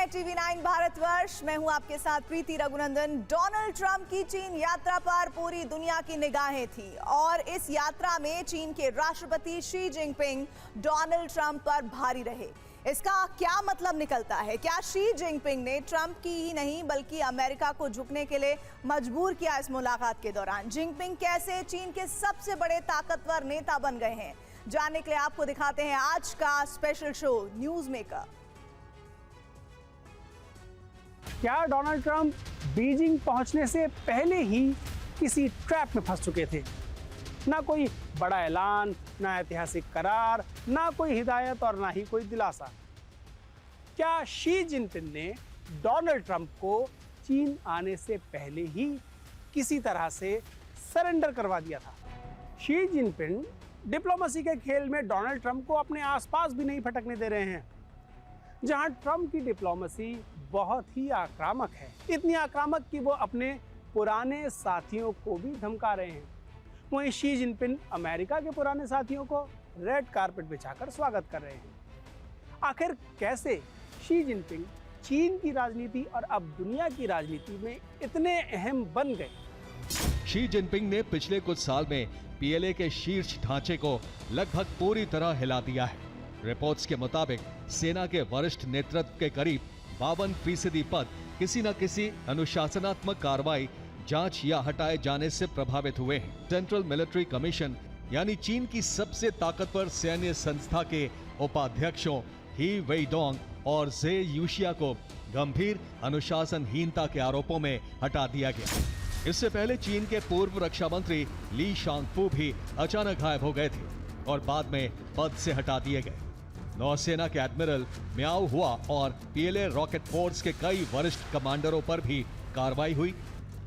TV9 Bharatvarsh. मैं हूं आपके साथ प्रीति रघुनंदन। डोनाल्ड ट्रंप की चीन यात्रा पर पूरी दुनिया की निगाहें थी और इस यात्रा में चीन के राष्ट्रपति शी जिनपिंग डोनाल्ड ट्रंप पर भारी रहे। इसका क्या मतलब निकलता है? क्या शी जिनपिंग ने ट्रंप की ही नहीं बल्कि अमेरिका को झुकने के लिए मजबूर किया इस मुलाकात के दौरान? जिनपिंग कैसे चीन के सबसे बड़े ताकतवर नेता बन गए हैं, जानने के लिए आपको दिखाते हैं आज का स्पेशल शो न्यूज मेकर। क्या डोनाल्ड ट्रंप बीजिंग पहुंचने से पहले ही किसी ट्रैप में फंस चुके थे? ना कोई बड़ा ऐलान, ना ऐतिहासिक करार, ना कोई हिदायत और ना ही कोई दिलासा। क्या शी जिनपिंग ने डोनाल्ड ट्रंप को चीन आने से पहले ही किसी तरह से सरेंडर करवा दिया था? शी जिनपिंग डिप्लोमेसी के खेल में डोनाल्ड ट्रंप को अपने आसपास भी नहीं फटकने दे रहे हैं। जहां ट्रंप की डिप्लोमेसी बहुत ही आक्रामक है, इतनी आक्रामक कि वो अपने पुराने साथियों को भी धमका रहे हैं, वहीं शी जिनपिंग अमेरिका के पुराने साथियों को रेड कारपेट बिछाकर स्वागत कर रहे हैं। आखिर कैसे शी जिनपिंग चीन की राजनीति और अब दुनिया की राजनीति में इतने अहम बन गए? शी जिनपिंग ने पिछले कुछ साल में पीएलए के शीर्ष ढांचे को लगभग पूरी तरह हिला दिया है। रिपोर्ट्स के मुताबिक सेना के वरिष्ठ नेतृत्व के करीब 52% पद किसी न किसी अनुशासनात्मक कार्रवाई, जांच या हटाए जाने से प्रभावित हुए हैं। सेंट्रल मिलिट्री कमीशन यानी चीन की सबसे ताकतवर सैन्य संस्था के उपाध्यक्षों ही वेइडोंग और जे यूशिया को गंभीर अनुशासनहीनता के आरोपों में हटा दिया गया। इससे पहले चीन के पूर्व रक्षा मंत्री ली शांगफू भी अचानक गायब हो गए थे और बाद में पद से हटा दिए गए। नौसेना के एडमिरल म्याओ हुआ और पीएलए रॉकेट फोर्स के कई वरिष्ठ कमांडरों पर भी कार्रवाई हुई।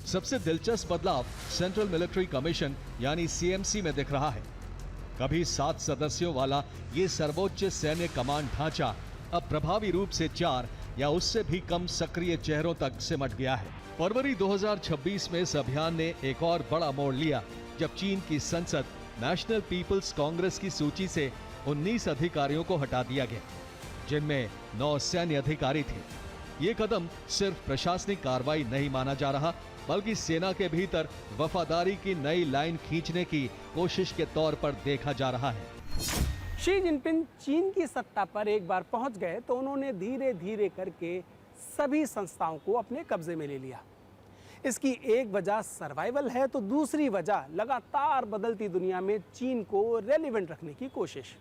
सबसे दिलचस्प बदलाव सेंट्रल मिलिट्री कमीशन यानी सीएमसी में दिख रहा है। कभी 7 सदस्यों वाला ये सर्वोच्च सैन्य कमांड ढांचा अब प्रभावी रूप से 4 या उससे भी कम सक्रिय चेहरों तक सिमट गया है। फरवरी 2026 में इस अभियान ने एक और बड़ा मोड़ लिया जब चीन की संसद नेशनल पीपल्स कांग्रेस की सूची से 19 अधिकारियों को हटा दिया गया, जिनमें 9 सैन्य अधिकारी थे। ये कदम सिर्फ प्रशासनिक कार्रवाई नहीं माना जा रहा, बल्कि सेना के भीतर वफादारी की नई लाइन खींचने की कोशिश के तौर पर देखा जा रहा है। शी जिनपिंग चीन की सत्ता पर एक बार पहुंच गए तो उन्होंने धीरे धीरे करके सभी संस्थाओं को अपने कब्जे में ले लिया। इसकी एक वजह सर्वाइवल है तो दूसरी वजह लगातार बदलती दुनिया में चीन को रेलेवेंट रखने की कोशिश।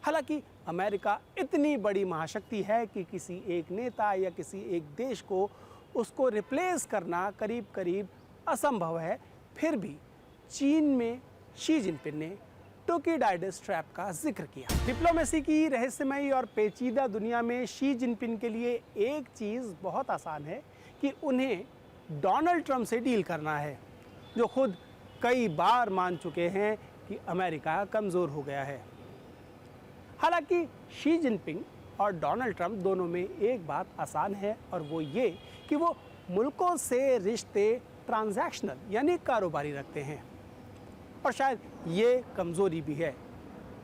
हालांकि अमेरिका इतनी बड़ी महाशक्ति है कि किसी एक नेता या किसी एक देश को उसको रिप्लेस करना करीब करीब असंभव है, फिर भी चीन में शी जिनपिंग ने टुकीडाइडस ट्रैप का जिक्र किया। डिप्लोमेसी की रहस्यमयी और पेचीदा दुनिया में शी जिनपिंग के लिए एक चीज़ बहुत आसान है कि उन्हें डोनाल्ड ट्रंप से डील करना है, जो खुद कई बार मान चुके हैं कि अमेरिका कमज़ोर हो गया है। हालांकि शी जिनपिंग और डोनाल्ड ट्रंप दोनों में एक बात आसान है और वो ये कि वो मुल्कों से रिश्ते ट्रांजैक्शनल यानी कारोबारी रखते हैं। और शायद ये कमज़ोरी भी है,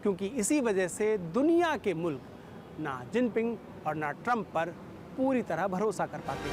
क्योंकि इसी वजह से दुनिया के मुल्क ना जिनपिंग और ना ट्रंप पर पूरी तरह भरोसा कर पाते हैं।